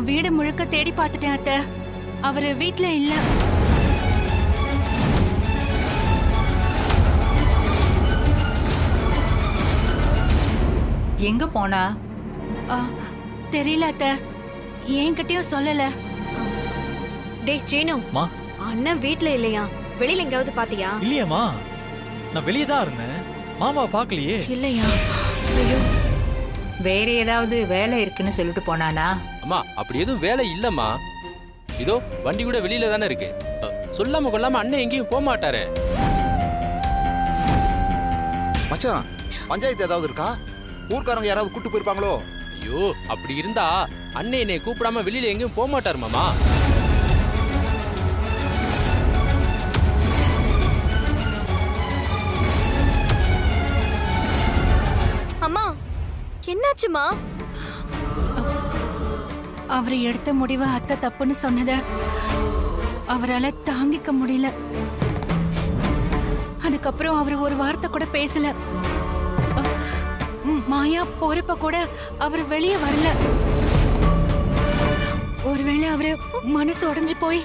வீடு முழுக்க தேடி பார்த்துட்டேன் அத்தை. அவரு வீட்ல இல்ல. எங்க போனா? தெரியல அத்தை, என்கிட்டயும் சொல்லல. டேய் சீனு, அண்ணன் வீட்ல இல்லையா? வெளியில எங்காவது பாத்தியா? இல்லையம்மா, நான் வெளியே தான் இருந்தேன். மாமாவை பார்க்கலையே. இல்லையா? ஐயோ, வேற ஏதாவது வேலை இருக்குன்னு சொல்லிட்டு போனானா? அம்மா அப்படி எதுவும் வேலை இல்லம்மா. இதோ வண்டி கூட வெளியில தானே இருக்கு. சொல்லாம கொள்ளாம அண்ணன் எங்கேயும் போக மாட்டாரு. மச்சான், பஞ்சாயத்து ஏதாவது இருக்கா? ஊர்க்காரங்க யாராவது கூட்டு போயிருப்பாங்களோ? ஐயோ, அப்படி இருந்தா அண்ணன் என்னை கூப்பிடாம வெளியில எங்கேயும் போக மாட்டாரு மாமா. அம்மா என்னாச்சுமா? அவர் எடுத்த முடிவை அத்தை தப்புன்னு சொன்னத அவரால தாங்கிக்க முடியல. அதுக்கப்புறம் அவர் ஒரு வார்த்தை கூட பேசல. மாயா போறப்ப கூட அவர் வெளியே வரல. ஒருவேளை அவரு மனசு உடைஞ்சு போய்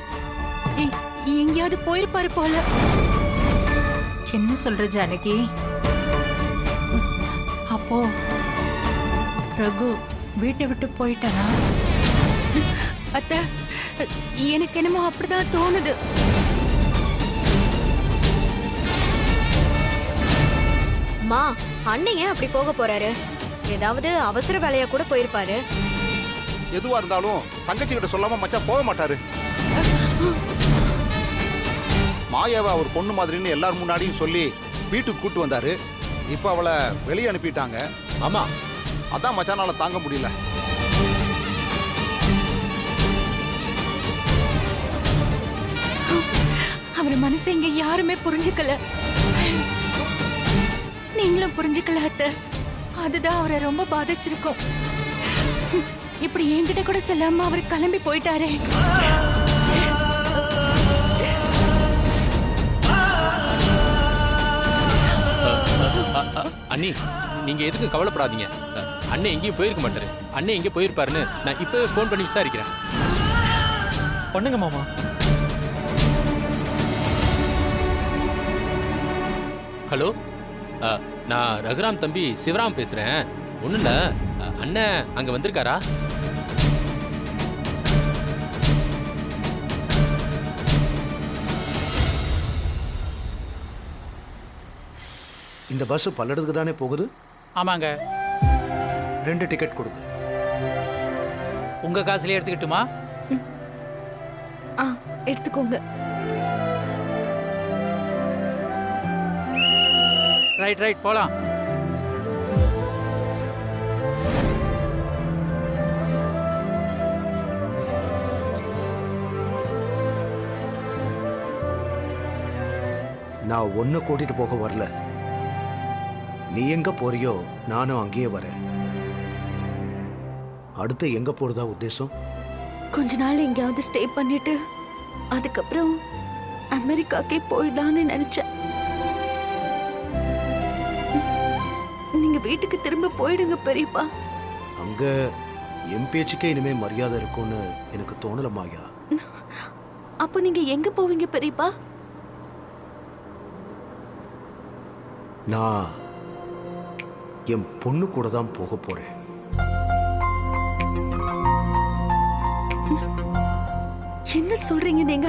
எங்கேயாவது போயிருப்பாரு போல. என்ன சொல்ற ஜானகி? அப்போ ரகு வீட்டை விட்டு போயிட்டானா? அத்தை, எனக்கு என்னமோ அப்படிதான் தோணுது. அம்மா, அண்ணன் ஏன் அப்படி போக போறாரு? ஏதாவது அவசர வேலையா கூட போயிருப்பாரு. எதுவா இருந்தாலும் தங்கச்சி கிட்ட சொல்லாம மச்சான் போக மாட்டாரு. மாயாவை அவர் பொண்ணு மாதிரின்னு எல்லாரும் முன்னாடியும் சொல்லி வீட்டுக்கு கூட்டு வந்தாரு. இப்ப அவளை வெளியே அனுப்பிட்டாங்க. ஆமா, அதான் மச்சானால தாங்க முடியல. அவர் மனசை இங்க யாருமே புரிஞ்சுக்கல. நீங்களும் புரிஞ்சுக்கல அத்தை. அதுதான் அவரை ரொம்ப பாதிச்சிருக்கும். இப்படி என்கிட்ட கூட சொல்லாம அவர் கிளம்பி போயிட்டாரே. அண்ணி, நீங்க எதுக்கும் கவலைப்படாதீங்க. அண்ணன் எங்கேயும் போயிருக்க மாட்டாரு. அண்ணன் எங்கே போயிருப்பாருன்னு நான் இப்பவே ஃபோன் பண்ணி விசாரிக்கிறேன். பண்ணுங்க மாமா. ஹலோ, நான் ரகுராம் தம்பி சிவராம் பேசுறேன். ஒன்றும் இல்லை, அண்ணன் அங்கே வந்திருக்காரா? இந்த பஸ் பல்லடத்துக்கு தானே போகுது? ஆமாங்க. 2 டிக்கெட் கொடுங்க. உங்க காசுலயே எடுத்துக்கிட்டுமா? எடுத்துக்கோங்க. ரைட் போலாம். நான் ஒன்ன கூட்டிட்டு போக வரல. நீ எங்க போறியோ நானும் அங்கேயே வரேன். அடுத்து எங்க போறதா உத்தேசம்? கொஞ்ச நாள் எங்கேயாவது ஸ்டே பண்ணிட்டு அதுக்கப்புறம் அமெரிக்காக்கே போயிடலான்னு நினைச்சேன். நீங்க வீட்டுக்கு திரும்ப போயிடுங்க பெரியப்பா. அங்க என் பேச்சுக்கே இனிமே மரியாதை இருக்கும்னு எனக்கு தோணல மாயா. அப்ப நீங்க எங்க போவீங்க பெரியப்பா? நான் என் பொண்ணு கூட தான் போக போறேன். என்ன சொல்றீங்க நீங்க?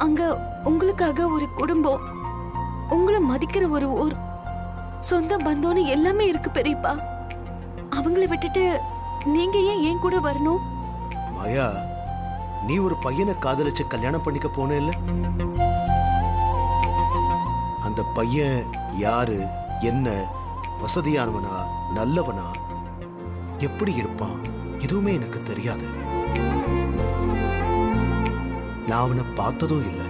அங்க உங்களுக்காக ஒரு குடும்பம், உங்களை மதிக்கிற ஒரு ஊர், சொந்த பந்தம்னு எல்லாமே இருக்கு பெரியப்பா. அவங்கள விட்டுட்டு நீங்க ஏன் என் கூட வரணும்? மாயா, நீ ஒரு பையனை காதலிச்சு கல்யாணம் பண்ணிக்க போன இல்ல? அந்த பையன் யாரு, என்ன, வசதியானவனா, நல்லவனா, எப்படி இருப்பான், எதுவுமே எனக்கு தெரியாது. நான் அவனை பார்த்ததும் இல்லை.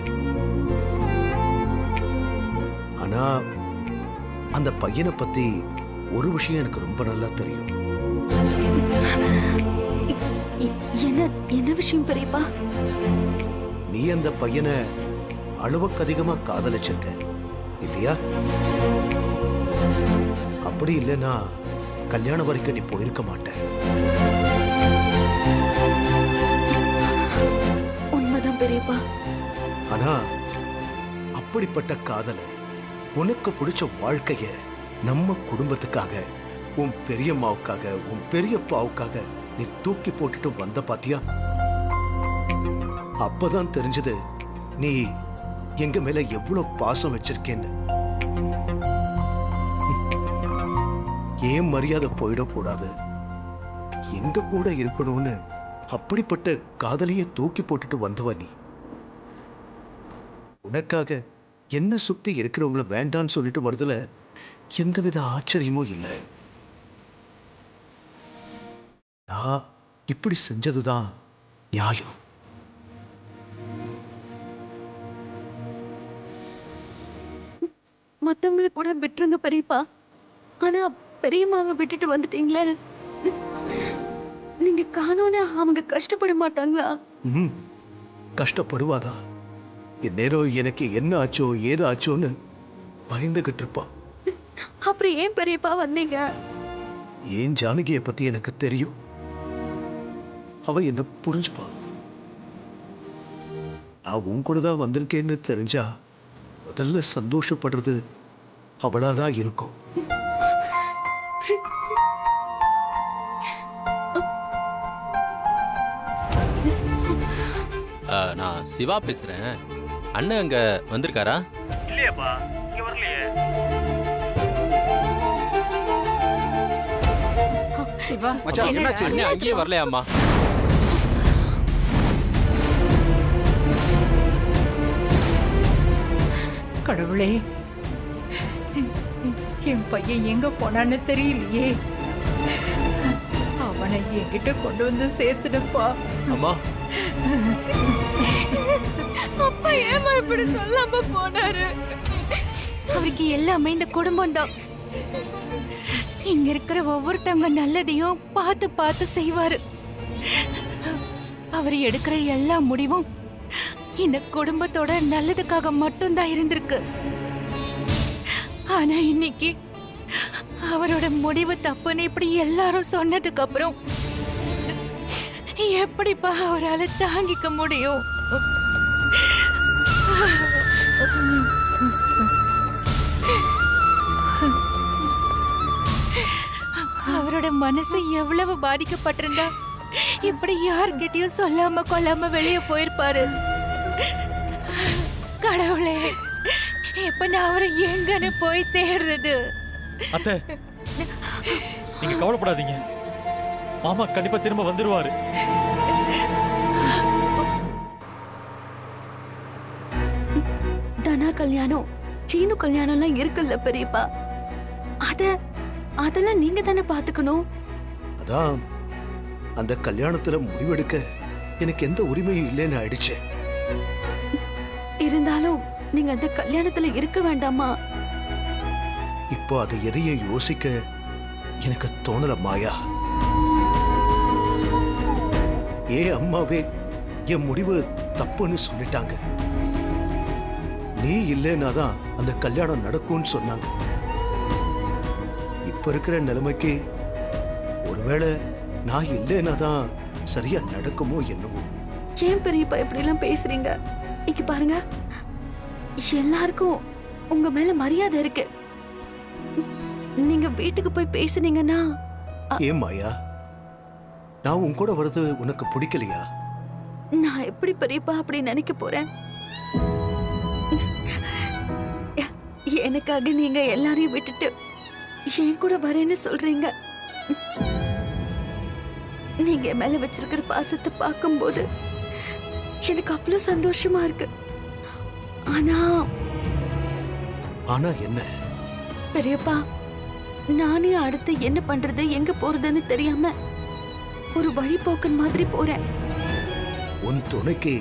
ஆனா அந்த பையனை பத்தி ஒரு விஷயம் எனக்கு ரொம்ப நல்லா தெரியும். என்ன விஷயம் பெரியப்பா? நீ அந்த பையனை அளவுக்கு அதிகமா காதலிச்சிருக்க இல்லையா? அப்படி இல்லைன்னா கல்யாணம் வரைக்கும் நீ போயிருக்க மாட்ட. பெரியப்பா. ஆனா அப்படிப்பட்ட காதலை, உனக்கு பிடிச்ச வாழ்க்கைய நம்ம குடும்பத்துக்காக, உன் பெரியம்மாவுக்காக, உன் பெரியப்பாவுக்காக நீ தூக்கி போட்டுட்டு வந்த பாத்தியா? அப்பதான் தெரிஞ்சது நீ எங்க மேல எவ்வளவு பாசம் வச்சிருக்கேன்னு. ஏன் மரியாதை போயிடக்கூடாது, எங்க கூட இருக்கணும்னு அப்படிப்பட்ட காதலியை தூக்கி போட்டுட்டு வந்தவ நீ. உனக்காக என்ன சுத்தி இருக்கிறவங்கள வேண்டான்னு சொல்லிட்டு வருதுல எந்தவித ஆச்சரியமும் இல்லை. நான் இப்படி செஞ்சதுதான் நியாயம். மத்தவங்களை கூட விட்டுருங்க பெரியப்பா. ஆனா பெரியம்மாவை விட்டுட்டு வந்துட்டீங்களே, நீங்க காணோன்னு அவங்க கஷ்டப்பட மாட்டாங்களா? ம், கஷ்டப்படுவாதா? இந்நேரம் எனக்கு என்ன ஆச்சோ ஏதோ ஆச்சோன்னு பயந்துகிட்டு இருப்பா. அப்புறம் ஏன் பெரியப்பா வந்தீங்க? ஏன் ஜானகியை பத்தி எனக்கு தெரியும். அவ என்ன புரிஞ்சுப்பா. நான் உன் கூட தான் வந்திருக்கேன்னு தெரிஞ்சா முதல்ல சந்தோஷப்படுறது அவளாதான் இருக்கும். நான் சிவா பேசுறேன். அண்ணன் அங்க வந்திருக்காரா? இல்லையாப்பா, இங்க வரலையே. சிவா, மச்சான், என்னாச்சு? அண்ணன் அங்கேயே வரலையாம்மா? கடவுளே, என் பையன் எங்க போனான்னு தெரியலையே. அவனை என்கிட்ட கொண்டு வந்து சேர்த்துடுப்பா. அம்மா, அப்பா ஏமா இப்படி சொல்லாம போனாரு? அவருக்கு எல்லாமே இந்த குடும்பம் தான். இங்க இருக்கிற ஒவ்வொருத்தவங்க நல்லதையும் பார்த்து பார்த்து செய்வாரு. அவர் எடுக்கிற எல்லா முடிவும் இந்த குடும்பத்தோட நல்லதுக்காக மட்டும்தான் இருந்திருக்கு. ஆனா இன்னைக்கு அவரோட முடிவு தப்புன்னு இப்படி எல்லாரும் சொன்னதுக்கு அப்புறம் எப்படிப்பா அவரால தாங்கிக்க முடியும்? அவரோட மனசு எவ்வளவு பாதிக்கப்பட்டிருந்தா இப்படி யார்கிட்டயும் சொல்லாம கொள்ளாம வெளியே போயிருப்பாரு. கடவுளே, இப்ப நான் அவரை எங்கன்னு போய் தேடுறது? அத்தை, நீங்க கவலைப்படாதீங்க. மாமா கண்டிப்பா திரும்ப வந்துருவாரு. தனா கல்யாணம், சீனு கல்யாணம்லாம் இருக்குல்ல பெரியப்பா, அதெல்லாம் நீங்க தானே பாத்துக்கணும். அதான் அந்த கல்யாணத்துல முடிவெடுக்க எனக்கு எந்த உரிமையும் இல்லைன்னு ஆயிடுச்சு. இருந்தாலும் நீங்க அந்த கல்யாணத்துல இருக்க வேண்டாமா? இப்போ அதை எதையும் யோசிக்க எனக்கு தோணல மாயா. அம்மாவே என் முடிவு தப்புன்னு சொல்லிட்டாங்க. நீ இல்லைனாதான் அந்த கல்யாணம் நடக்கும்னு சொன்னாங்க. இப்ப இருக்கிற நிலைமைக்கு ஒருவேளை நான் இல்லைனாதான் சரியா நடக்குமோ என்னவோ. ஏன் பெரியப்பா இப்படி எல்லாம் பேசுறீங்க? இங்க பாருங்க, எல்லாருக்கும் உங்க மேல மரியாதை இருக்கு. நீங்க வீட்டுக்கு போய் பேசுனீங்கன்னா ஏன் மாயா, நான் உன் கூட வர்றது உனக்கு பிடிக்கலையா? நான் எப்படி பெரியப்பா அப்படி நினைக்க போறேன்? எனக்காக நீங்க எல்லாரையும் விட்டுட்டு என் கூட வரேன்னு சொல்றீங்க. நீங்க என் மேல வச்சிருக்கிற பாசத்தை பார்க்கும்போது எனக்கு அவ்வளவு சந்தோஷமா இருக்கு. ஆனா ஆனா என்ன? பெரியப்பா, நானே அடுத்து என்ன பண்றது எங்க போறதுன்னு தெரியாம ஒரு வழிபோக்கன் மாதிரி போறேன். உன் துணைக்கு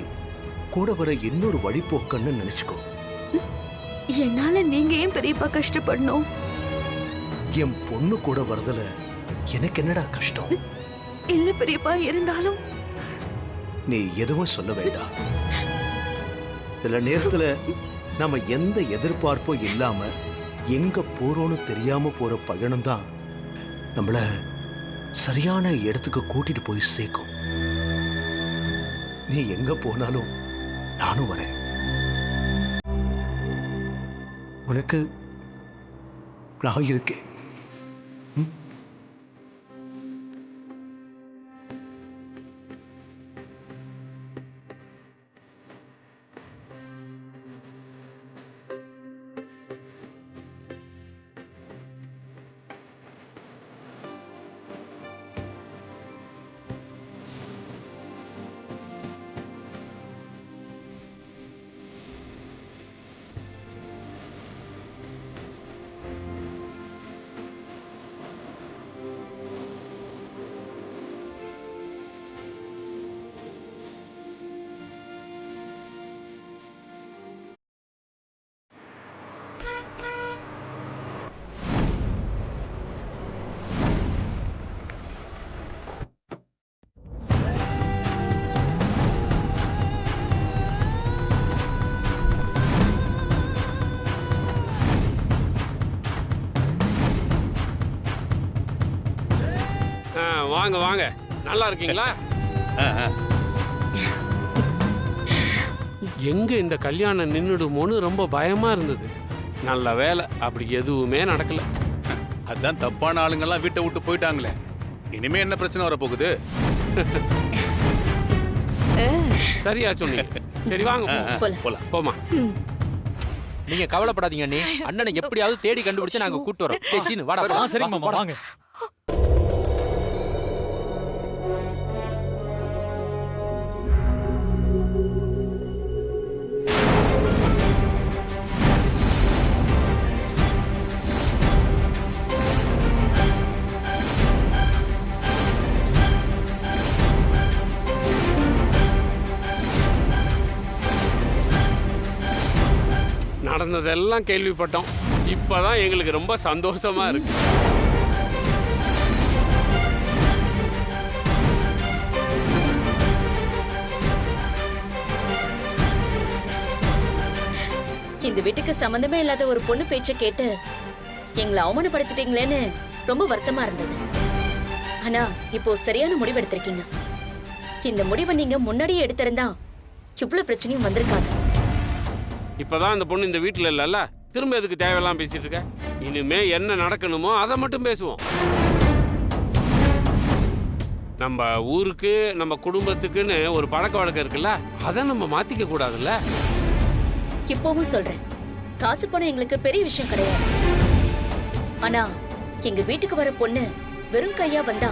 கூட வர இன்னொரு வழிபோக்கன்னு நினைச்சுக்கோ. என்னால நீங்க ஏன் பெரியப்பா கஷ்டப்படணும்? என் பொண்ணு கூட வரதுல எனக்கு என்னடா கஷ்டம்? இல்ல பெரியப்பா, இருந்தாலும் நீ எதுவும் சொல்ல வேண்டாம். சில நேரத்துல நாம எந்த எதிர்பார்ப்பும் இல்லாம எங்க போறோம்னு தெரியாம போற பயணம் தான் நம்மள சரியான இடத்துக்கு கூட்டிட்டு போய் சேர்க்கும். நீ எங்க போனாலும் நானும் வரேன். உனக்கு நான் இருக்கேன். வாங்க வாங்க, நல்லா இருக்கீங்களா? எங்க இந்த கல்யாணம் நின்றுடுமோன்னு ரொம்ப பயமா இருந்தது. நல்ல வேலை அப்படி எதுவுமே நடக்கல. அதான் தப்பான ஆளுங்கெல்லாம் வீட்டை விட்டு போயிட்டாங்களே, இனிமே என்ன பிரச்சனை வரப்போகுது? சரியா சொன்னீங்க. சரி வாங்க போலாம். போமா. நீங்க கவலைப்படாதீங்க அண்ணி, அண்ணனை எப்படியாவது தேடி கண்டுபிடிச்சு நாங்க கூட்டு வரோம். டேய் சீனு, வாடா போலாம். சரிங்க மாமா, வாங்க. நடந்ததெல்லாம் கேள்விப்பட்டோம். இப்பதான் எங்களுக்கு ரொம்ப சந்தோஷமா இருக்கு. இந்த வீட்டுக்கு சம்பந்தமே இல்லாத ஒரு பொண்ணு பேச்ச கேட்டு எங்களை அவமானப்படுத்திட்டீங்களேன்னு ரொம்ப வருத்தமா இருந்தது. ஆனா இப்போ சரியான முடிவு எடுத்திருக்கீங்க. இந்த முடிவை நீங்க முன்னாடியே எடுத்திருந்தா இவ்வளவு பிரச்சனையும் வந்திருக்காது. இப்பதான் இந்த பொண்ணு இந்த வீட்டுல இல்லல்ல, திரும்ப எதுக்கு தேவையெல்லாம் பேசிட்டு இருக்க? இனிமே என்ன நடக்கணுமோ அதை மட்டும் பேசுவோம். நம்ம ஊருக்கு நம்ம குடும்பத்துக்குன்னு ஒரு பழக்க வழக்கம் இருக்குல்ல, அதை நம்ம மாத்திக்க கூடாதுல்ல. இப்பவும் சொல்றேன், காசு பணம் எங்களுக்கு பெரிய விஷயம் கிடையாது. ஆனா எங்க வீட்டுக்கு வர பொண்ணு வெறும் கையா வந்தா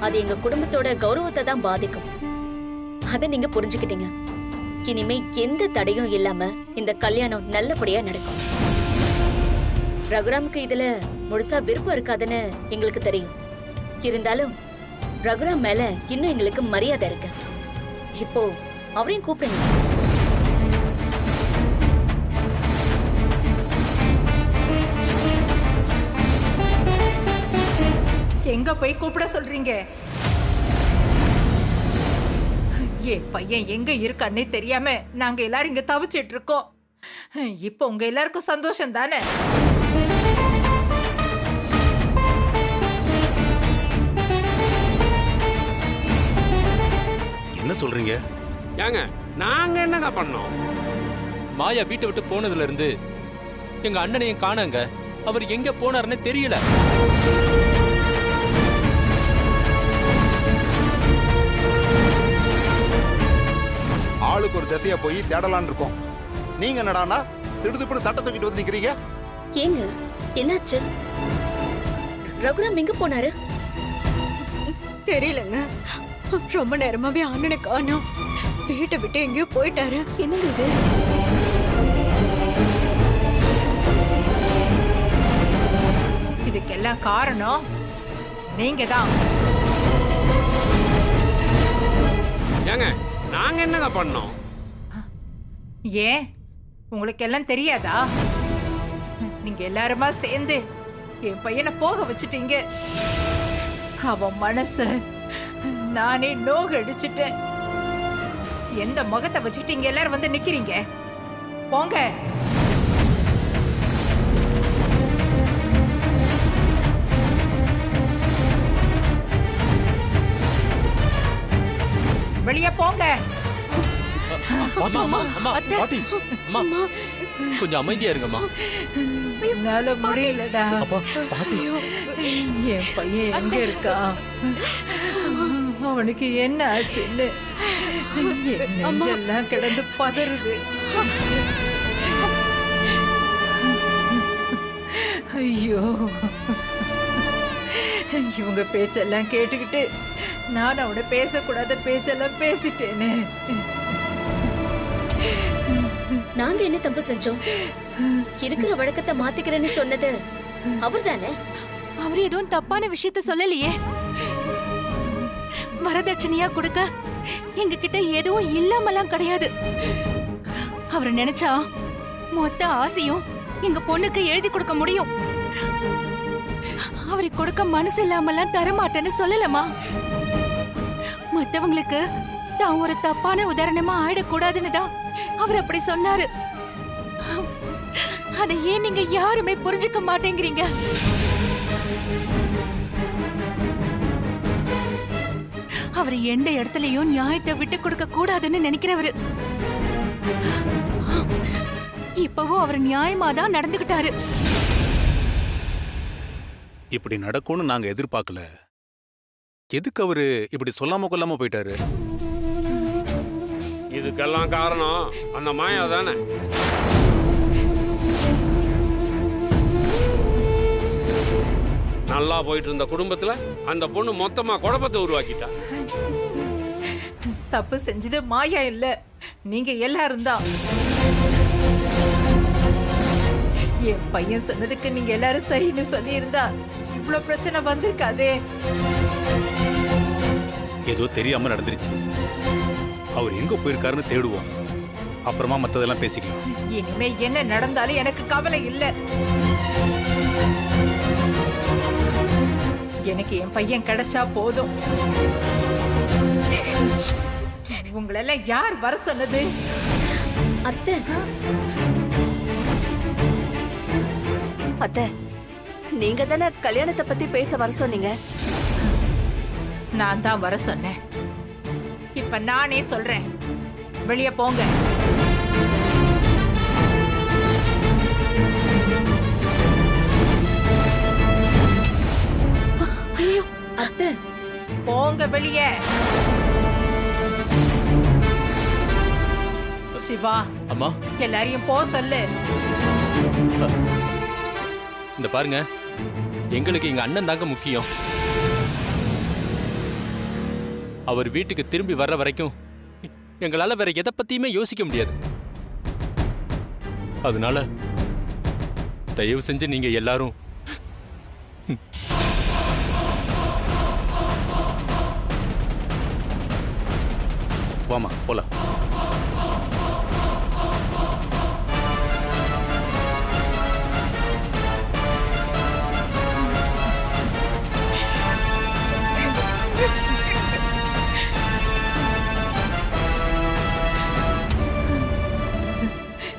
அது எங்க குடும்பத்தோட கௌரவத்தை தான் பாதிக்கும். அத நீங்க புரிஞ்சுக்கிட்டீங்க. இனிமே எந்த தடையும் இல்லாம இந்த கல்யாணம் நல்லபடியா நடக்கும். ரகுராமுக்கு இதுல முழுசா விருப்பம் இருக்காதுன்னு எங்களுக்கு தெரியும். இருந்தாலும் ரகுராம் மேல இன்னும் எங்களுக்கு மரியாதை இருக்கு. இப்போ அவரையும் கூப்பிடுங்க. எங்க போய் கூப்பிட சொல்றீங்க? என் பையன் எங்க இருக்கான்னே தெரியாம நாங்க எல்லாரும் இங்க தவிச்சிட்டு இருக்கோம். இப்போ உங்க எல்லாருக்கும் சந்தோஷம் தானே? என்ன சொல்றீங்க? ஏங்க நாங்க என்னங்க பண்ணோம்? மாயா வீட்டை விட்டு போனதுல இருந்து எங்க அண்ணனையும் காணங்க. அவர் எங்க போனாருன்னு தெரியல. ஆளுக்கு ஒரு திசையா போய் தேடலான்னு இருக்கோம். நீங்க என்னடானா திடுதுப்புன்னு தட்டை தூக்கிட்டு வந்து நிக்கிறீங்க? ஏங்க என்னாச்சு? ரகுராம் எங்க போனாரு? தெரியலங்க. ரொம்ப நேரமாவே அண்ணனை காணோம். வீட்டை விட்டு எங்கேயோ போயிட்டாரு. என்னங்க இது? இதுக்கெல்லாம் காரணம் நீங்க தான். ஏங்க நாங்க என்னங்க பண்ணோம்? ஏன் உங்களுக்கு எல்லாம் தெரியாதா? நீங்க எல்லாருமா சேர்ந்து என் பையனை போக வச்சுட்டீங்க. அவன் மனச நானே நோக அடிச்சிட்டேன். எந்த முகத்தை வச்சுக்கிட்டு இங்க எல்லாரும் வந்து நிக்கிறீங்க? போங்க. வெளியே போங்க. பாட்டி அம்மா அம்மா அத்தை. பாட்டி அம்மா கொஞ்சம் அமைதியா இருங்கம்மா. என்னால முடியலடா. அப்பா பாட்டி என் பையன் எங்க இருக்கான்? அவனுக்கு என்ன ஆச்சுன்னு என் நெஞ்செல்லாம் கிடந்து பதறுது. ஐயோ, இவங்க பேச்செல்லாம் கேட்டுக்கிட்டு நான் அவனை பேசக்கூடாத பேச்செல்லாம் பேசிட்டேனே. நாங்க என்ன தப்பு செஞ்சோம்? இருக்கிற வழக்கத்தை மாத்திக்கிறேன்னு சொன்னது அவர்தானே? அவர் எதுவும் தப்பான விஷயத்த சொல்லலையே. வரதட்சணையா கொடுக்க எங்க கிட்ட எதுவும் இல்லாமலாம் கிடையாது. அவர் நினைச்சா மொத்த ஆசையும் எங்க பொண்ணுக்கு எழுதி கொடுக்க முடியும். அவருக்கு கொடுக்க மனசு இல்லாமலாம் தரமாட்டேன்னு சொல்லலமா. மத்தவங்களுக்கு தான் ஒரு தப்பான உதாரணமா ஆயிடக்கூடாதுன்னு தான் அவர் அப்படி சொன்னாரு. அதை ஏன் நீங்க யாருமே புரிஞ்சுக்க மாட்டேங்கிறீங்க? அவர் எந்த இடத்துலயும் நியாயத்தை விட்டு கொடுக்க கூடாதுன்னு நினைக்கிறவரு. இப்பவும் அவர் நியாயமா தான் நடந்துகிட்டாரு. இப்படி நடக்கும்னு நாங்க எதிர்பார்க்கல. எதுக்கு அவரு இப்படி சொல்லாம கொல்லாம போயிட்டாரு? இதுக்கெல்லாம் காரணம் அந்த மாயா தானே. நல்லா போயிட்டு இருந்த குடும்பத்துல அந்த பொண்ணு மொத்தமா குழப்பத்தை உருவாக்கிட்டா. தப்பு செஞ்சது மாயா இல்ல, நீங்க எல்லாரும் தான். என் பையன் சொன்னதுக்கு நீங்க எல்லாரும் சரின்னு சொல்லி இருந்தா இவ்வளவு பிரச்சனை வந்திருக்காதே. ஏதோ தெரியாம நடந்துருச்சு. அவர் எங்க போயிருக்காருன்னு தேடுவோம். அப்புறமா மத்ததெல்லாம் பேசிக்கலாம். இனிமே என்ன நடந்தாலும் எனக்கு கவலை இல்ல. எனக்கு என் பையன் கிடைச்சா போதும். உங்களெல்லாம் யார் வர சொன்னது? அத்தை, அத்தை, நீங்க தானே கல்யாணத்தை பத்தி பேச வர சொன்னீங்க. நான் தான் வர சொன்னேன். இப்ப நானே சொல்றேன், வெளியே போங்க. ஐயோ, அத்தை, போங்க வெளியே. சிவா, அம்மா எல்லாரையும் போ சொல்லு. இந்த பாருங்க, எங்களுக்கு எங்க அண்ணன் தாங்க முக்கியம். அவர் வீட்டுக்கு திரும்பி வர்ற வரைக்கும் எங்களால வேற எதை பத்தியுமே யோசிக்க முடியாது. அதனால தயவு செஞ்சு நீங்க எல்லாரும் வாமா போலாம்.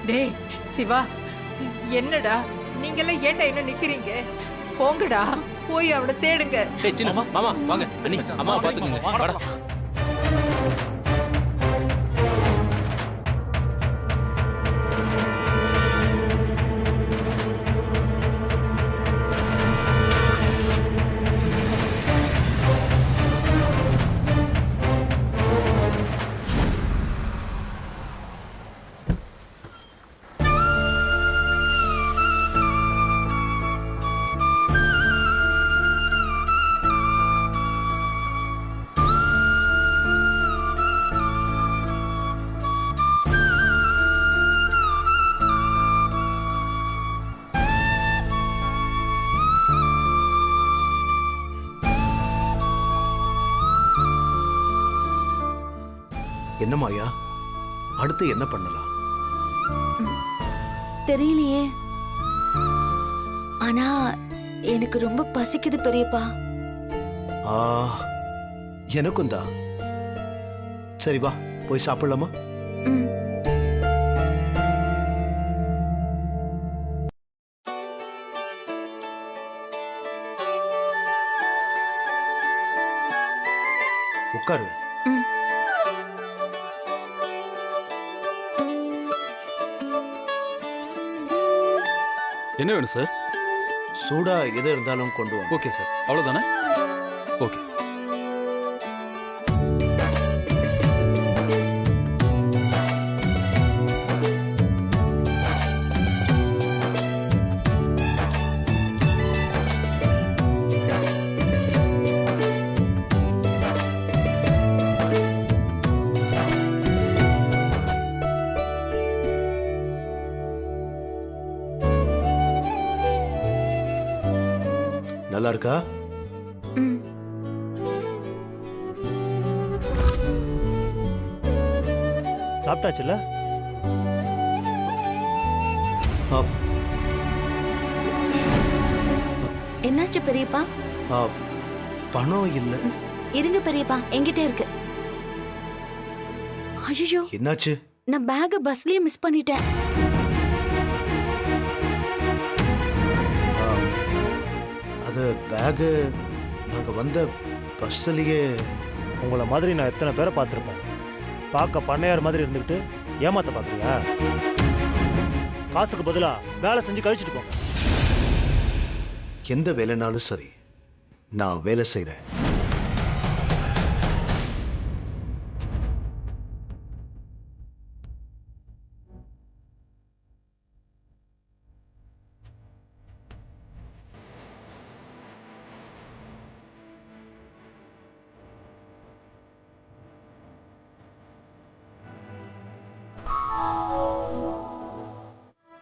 டேய் சிவா, என்னடா நீங்கெல்லாம் ஏன்டா என்ன நிக்கிறீங்க? போங்கடா, போய் அவனை தேடுங்க. டேய் சின்ன மாமா வாங்க. அண்ணி அம்மா பாத்துக்கோங்க. வாடா. என்ன மாயா, அடுத்து என்ன பண்ணலாம்? தெரியலையே. ஆனா எனக்கு ரொம்ப பசிக்குது பெரியப்பா. ஆ, எனக்கும் தான். சரி வா, போய் சாப்பிடலாமா? ம். உட்காரு. ம். என்ன வேணும் சார்? சூடா எது இருந்தாலும் கொண்டு வாங்க. ஓகே சார், அவ்வளோதானே? ஓகே. நல்லா இருக்கா? ம். சாப்பிட்டாச்சுல? என்னாச்சு பெரியப்பா? பணம் இல்லை. இருங்க பெரியப்பா, என்கிட்ட இருக்கு. ஐயோ, என்னாச்சு? நான் பேக பஸ்லயே மிஸ் பண்ணிட்டேன். அது பேகு நாங்கள் வந்த பஸ்ஸிலேயே. உங்களை மாதிரி நான் எத்தனை பேரை பார்த்துருப்பேன். பார்க்க பண்ணையார் மாதிரி இருந்துக்கிட்டு ஏமாத்த பார்க்குறியா? காசுக்கு பதிலாக வேலை செஞ்சு கழிச்சிட்டு போங்க. எந்த வேலைனாலும் சரி, நான் வேலை செய்கிறேன்.